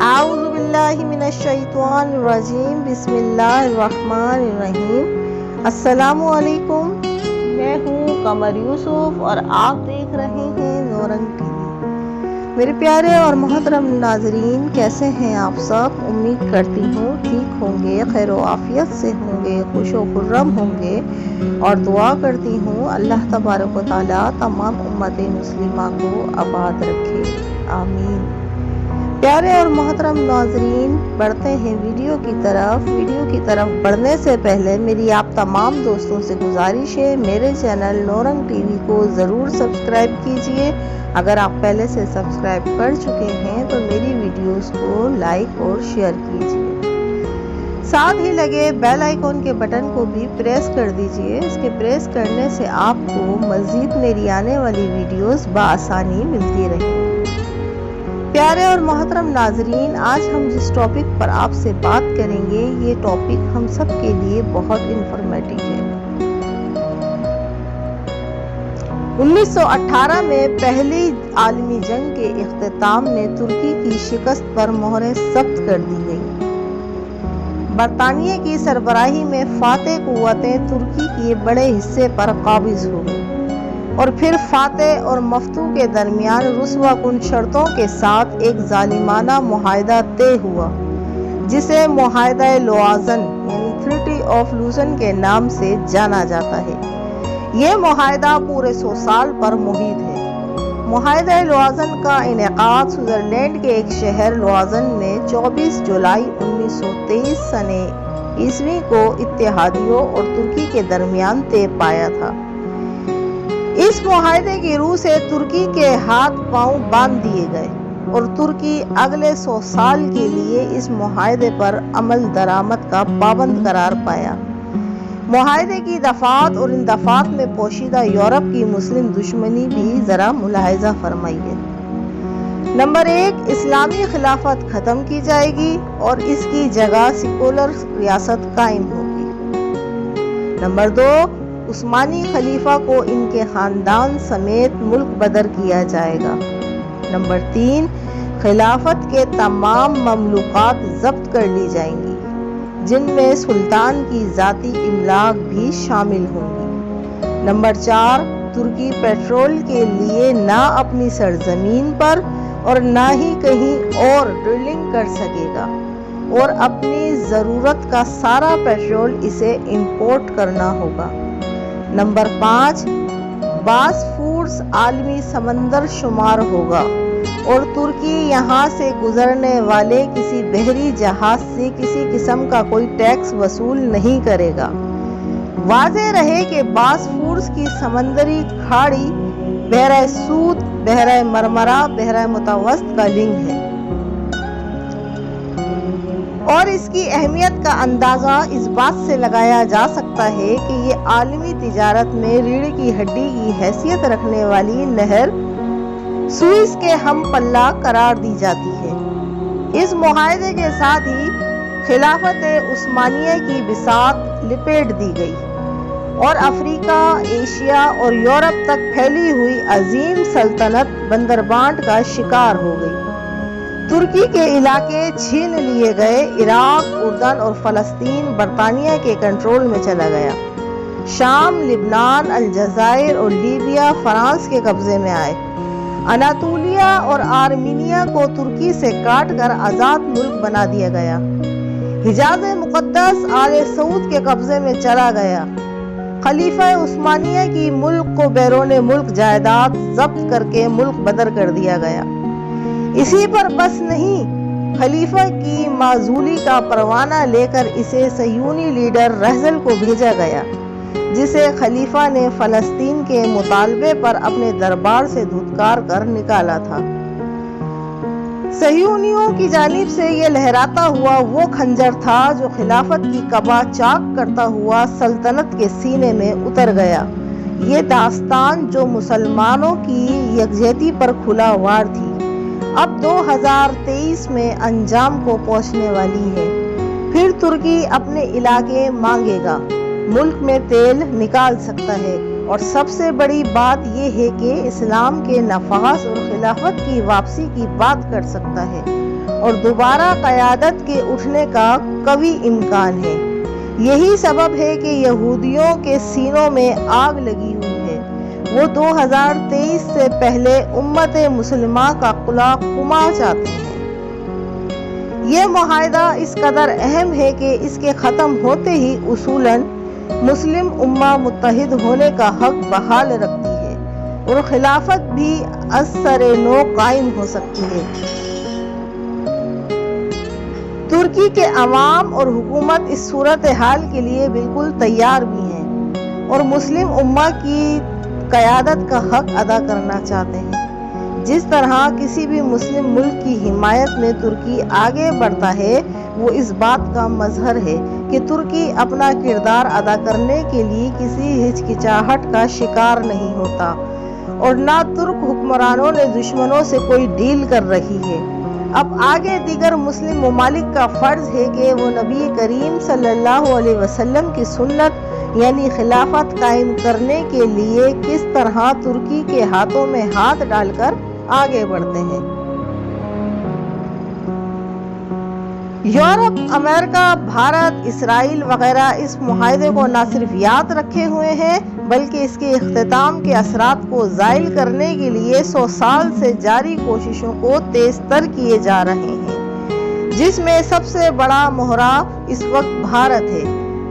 اعوذ باللہ من الشیطان الرجیم، بسم اللہ الرحمن الرحیم۔ السلام علیکم، میں ہوں قمر یوسف اور آپ دیکھ رہے ہیں نورنگ ٹی وی۔ میرے پیارے اور محترم ناظرین، کیسے ہیں آپ سب؟ امید کرتی ہوں ٹھیک ہوں گے، خیر و عافیت سے ہوں گے، خوش و خرم ہوں گے، اور دعا کرتی ہوں اللہ تبارک و تعالیٰ تمام امت مسلمہ کو آباد رکھے، آمین۔ پیارے اور محترم ناظرین، بڑھتے ہیں ویڈیو کی طرف بڑھنے سے پہلے میری آپ تمام دوستوں سے گزارش ہے، میرے چینل نورنگ ٹی وی کو ضرور سبسکرائب کیجئے۔ اگر آپ پہلے سے سبسکرائب کر چکے ہیں تو میری ویڈیوز کو لائک اور شیئر کیجئے، ساتھ ہی لگے بیل آئیکن کے بٹن کو بھی پریس کر دیجئے۔ اس کے پریس کرنے سے آپ کو مزید میری آنے والی ویڈیوز بآسانی ملتی رہیں۔ پیارے اور محترم ناظرین، آج ہم جس ٹاپک پر آپ سے بات کریں گے، یہ ٹاپک ہم سب کے لیے بہت انفارمیٹو ہے۔ 1918 میں پہلی عالمی جنگ کے اختتام میں ترکی کی شکست پر مہر ثبت کر دی گئی۔ برطانیہ کی سربراہی میں فاتح قوتیں ترکی کے بڑے حصے پر قابض ہو گئیں، اور پھر فاتح اور مفتوح کے درمیان رسوا کن شرطوں کے ساتھ ایک ظالمانہ معاہدہ طے ہوا، جسے معاہدہ لوازن یعنی ٹریٹی آف لوزن کے نام سے جانا جاتا ہے۔ یہ معاہدہ پورے 100 سال پر محیط ہے۔ معاہدہ لوازن کا انعقاد سوئٹزرلینڈ کے ایک شہر لوازن میں 24 جولائی 1923 سنہ عیسوی کو اتحادیوں اور ترکی کے درمیان طے پایا تھا۔ اس معاہدے کی روح سے ترکی کے ہاتھ پاؤں باندھ دیے گئے، اور ترکی اگلے 100 سال کے لیے اس معاہدے پر عمل درآمد کا پابند قرار پایا۔ معاہدے کی دفعات اور ان دفعات میں پوشیدہ یورپ کی مسلم دشمنی بھی ذرا ملاحظہ فرمائیے۔ نمبر 1، اسلامی خلافت ختم کی جائے گی اور اس کی جگہ سیکولر ریاست قائم ہوگی۔ نمبر 2، عثمانی خلیفہ کو ان کے خاندان سمیت ملک بدر کیا جائے گا۔ نمبر 3، خلافت کے تمام مملوکات ضبط کر لی جائیں گی، جن میں سلطان کی ذاتی املاک بھی شامل ہوں گی۔ نمبر 4، ترکی پیٹرول کے لیے نہ اپنی سرزمین پر اور نہ ہی کہیں اور ڈرلنگ کر سکے گا، اور اپنی ضرورت کا سارا پیٹرول اسے امپورٹ کرنا ہوگا۔ نمبر 5، باسفورس عالمی سمندر شمار ہوگا، اور ترکی یہاں سے گزرنے والے کسی بحری جہاز سے کسی قسم کا کوئی ٹیکس وصول نہیں کرے گا۔ واضح رہے کہ باسفورس کی سمندری کھاڑی بحیرہ سود، بحیرہ مرمرا، بحیرہ متوسط کا لنک ہے، اور اس کی اہمیت کا اندازہ اس بات سے لگایا جا سکتا ہے کہ یہ عالمی تجارت میں ریڑھ کی ہڈی کی حیثیت رکھنے والی نہر سوئس کے ہم پلہ قرار دی جاتی ہے۔ اس معاہدے کے ساتھ ہی خلافت عثمانیہ کی بساط لپیٹ دی گئی، اور افریقہ، ایشیا اور یورپ تک پھیلی ہوئی عظیم سلطنت بندربانٹ کا شکار ہو گئی۔ ترکی کے علاقے چھین لیے گئے، عراق، اردن اور فلسطین برطانیہ کے کنٹرول میں چلا گیا۔ شام، لبنان، الجزائر اور لیبیا فرانس کے قبضے میں آئے۔ اناطولیہ اور آرمینیا کو ترکی سے کاٹ کر آزاد ملک بنا دیا گیا۔ حجاز مقدس آل سعود کے قبضے میں چلا گیا۔ خلیفہ عثمانیہ کی ملک کو بیرون ملک جائیداد ضبط کر کے ملک بدر کر دیا گیا۔ اسی پر بس نہیں، خلیفہ کی معزولی کا پروانہ لے کر اسے صہیونی لیڈر رہزل کو بھیجا گیا، جسے خلیفہ نے فلسطین کے مطالبے پر اپنے دربار سے دھتکار کر نکالا تھا۔ صہیونیوں کی جانب سے یہ لہراتا ہوا وہ خنجر تھا جو خلافت کی قبا چاک کرتا ہوا سلطنت کے سینے میں اتر گیا۔ یہ داستان جو مسلمانوں کی یکجہتی پر کھلا وار تھی، اب 2023 میں انجام کو پہنچنے والی ہے۔ پھر ترکی اپنے علاقے مانگے گا، ملک میں تیل نکال سکتا ہے، اور سب سے بڑی بات یہ ہے کہ اسلام کے نفاذ اور خلافت کی واپسی کی بات کر سکتا ہے۔ اور دوبارہ قیادت کے اٹھنے کا قوی امکان ہے۔ یہی سبب ہے کہ یہودیوں کے سینوں میں آگ لگی ہوئی ہے۔ وہ 2023 سے پہلے امت مسلمہ کا قلع قمع چاہتے ہیں۔ یہ معاہدہ اس قدر اہم ہے کہ اس کے ختم ہوتے ہی اصولاً مسلم امہ متحد ہونے کا حق بحال رکھتی ہے اور خلافت بھی از سر نو قائم ہو سکتی ہے۔ ترکی کے عوام اور حکومت اس صورتحال کے لیے بالکل تیار بھی ہیں اور مسلم امہ کی قیادت کا حق ادا کرنا چاہتے ہیں۔ جس طرح کسی بھی مسلم ملک کی حمایت میں ترکی آگے بڑھتا ہے، وہ اس بات کا مظہر ہے کہ ترکی اپنا کردار ادا کرنے کے لیے کسی ہچکچاہٹ کا شکار نہیں ہوتا اور نہ ترک حکمرانوں نے دشمنوں سے کوئی ڈیل کر رہی ہے۔ اب آگے دیگر مسلم ممالک کا فرض ہے کہ وہ نبی کریم صلی اللہ علیہ وسلم کی سنت یعنی خلافت قائم کرنے کے لیے کس طرح ترکی کے ہاتھوں میں ہاتھ ڈال کر آگے بڑھتے ہیں۔ یورپ، امریکہ، بھارت، اسرائیل وغیرہ اس معاہدے کو نہ صرف یاد رکھے ہوئے ہیں بلکہ اس کے اختتام کے اثرات کو زائل کرنے کے لیے 100 سال سے جاری کوششوں کو تیز تر کیے جا رہے ہیں، جس میں سب سے بڑا مہرہ اس وقت بھارت ہے،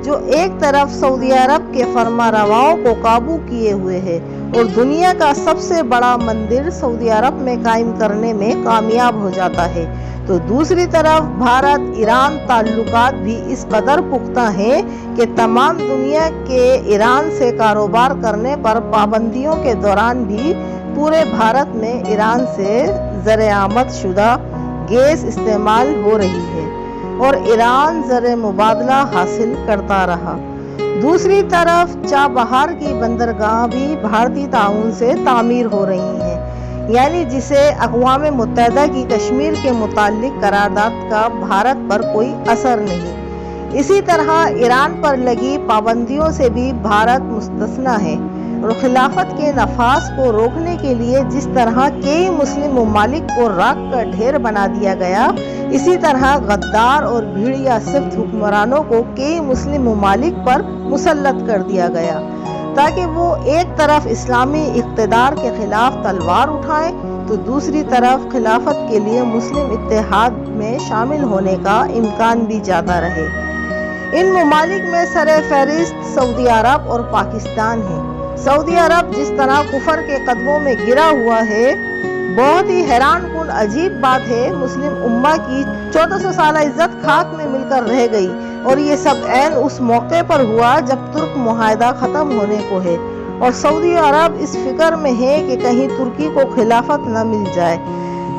جو ایک طرف سعودی عرب کے فرما رواؤں کو قابو کیے ہوئے ہے اور دنیا کا سب سے بڑا مندر سعودی عرب میں قائم کرنے میں کامیاب ہو جاتا ہے، تو دوسری طرف بھارت ایران تعلقات بھی اس قدر پختہ ہیں کہ تمام دنیا کے ایران سے کاروبار کرنے پر پابندیوں کے دوران بھی پورے بھارت میں ایران سے زر آمد شدہ گیس استعمال ہو رہی ہے اور ایران زر مبادلہ حاصل کرتا رہا۔ دوسری طرف چابہار کی بندرگاہ بھی بھارتی تعاون سے تعمیر ہو رہی ہیں، یعنی جسے اقوام متحدہ کی کشمیر کے متعلق قرارداد کا بھارت پر کوئی اثر نہیں۔ اسی طرح ایران پر لگی پابندیوں سے بھی بھارت مستثنیٰ ہے اور خلافت کے نفاذ کو روکنے کے لیے جس طرح کئی مسلم ممالک کو راکھ کا ڈھیر بنا دیا گیا، اسی طرح غدار اور بھیڑیا صفت حکمرانوں کو کئی مسلم ممالک پر مسلط کر دیا گیا تاکہ وہ ایک طرف اسلامی اقتدار کے خلاف تلوار اٹھائیں تو دوسری طرف خلافت کے لیے مسلم اتحاد میں شامل ہونے کا امکان بھی زیادہ رہے۔ ان ممالک میں سر فہرست سعودی عرب اور پاکستان ہے۔ سعودی عرب جس طرح کفر کے قدموں میں گرا ہوا ہے، بہت ہی حیران کن عجیب بات ہے، مسلم امہ کی 1400 سالہ عزت خاک میں مل کر رہ گئی اور یہ سب عین اس موقع پر ہوا جب ترک معاہدہ ختم ہونے کو ہے اور سعودی عرب اس فکر میں ہے کہ کہیں ترکی کو خلافت نہ مل جائے،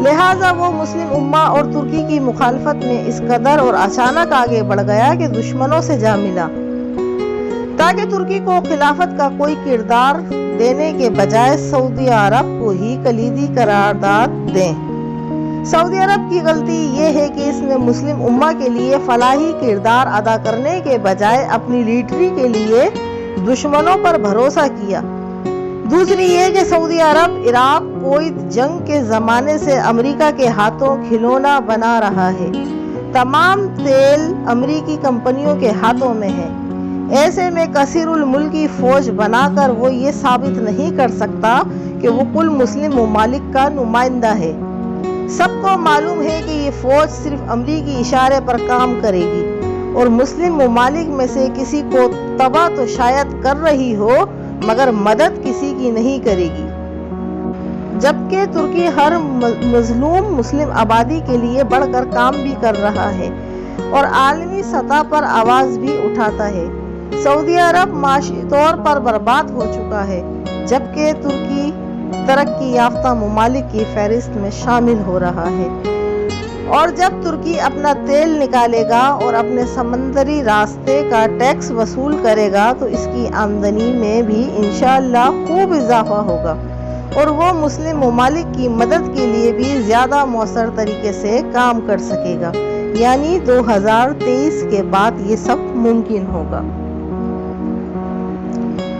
لہٰذا وہ مسلم امہ اور ترکی کی مخالفت میں اس قدر اور اچانک آگے بڑھ گیا کہ دشمنوں سے جا ملا تاکہ ترکی کو خلافت کا کوئی کردار دینے کے بجائے سعودی عرب کو ہی کلیدی قرارداد دیں۔ سعودی عرب کی غلطی یہ ہے کہ اس نے مسلم امہ کے لیے فلاحی کردار ادا کرنے کے بجائے اپنی لیڈری کے لیے دشمنوں پر بھروسہ کیا۔ دوسری یہ کہ سعودی عرب عراق کویت جنگ کے زمانے سے امریکہ کے ہاتھوں کھلونا بنا رہا ہے، تمام تیل امریکی کمپنیوں کے ہاتھوں میں ہے، ایسے میں کثیر الملکی فوج بنا کر وہ یہ ثابت نہیں کر سکتا کہ وہ کل مسلم ممالک کا نمائندہ ہے۔ سب کو معلوم ہے کہ یہ فوج صرف امریکی اشارے پر کام کرے گی اور مسلم ممالک میں سے کسی کو تباہ تو شاید کر رہی ہو مگر مدد کسی کی نہیں کرے گی، جبکہ ترکی ہر مظلوم مسلم آبادی کے لیے بڑھ کر کام بھی کر رہا ہے اور عالمی سطح پر آواز بھی اٹھاتا ہے۔ سعودی عرب معاشی طور پر برباد ہو چکا ہے جبکہ ترکی ترقی یافتہ ممالک کی فہرست میں شامل ہو رہا ہے، اور جب ترکی اپنا تیل نکالے گا اور اپنے سمندری راستے کا ٹیکس وصول کرے گا تو اس کی آمدنی میں بھی انشاءاللہ خوب اضافہ ہوگا اور وہ مسلم ممالک کی مدد کے لیے بھی زیادہ مؤثر طریقے سے کام کر سکے گا، یعنی 2023 کے بعد یہ سب ممکن ہوگا۔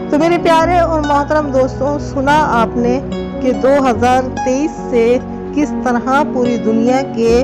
تو میرے پیارے اور محترم دوستوں، سنا آپ نے کہ 2023 سے کس طرح پوری دنیا کے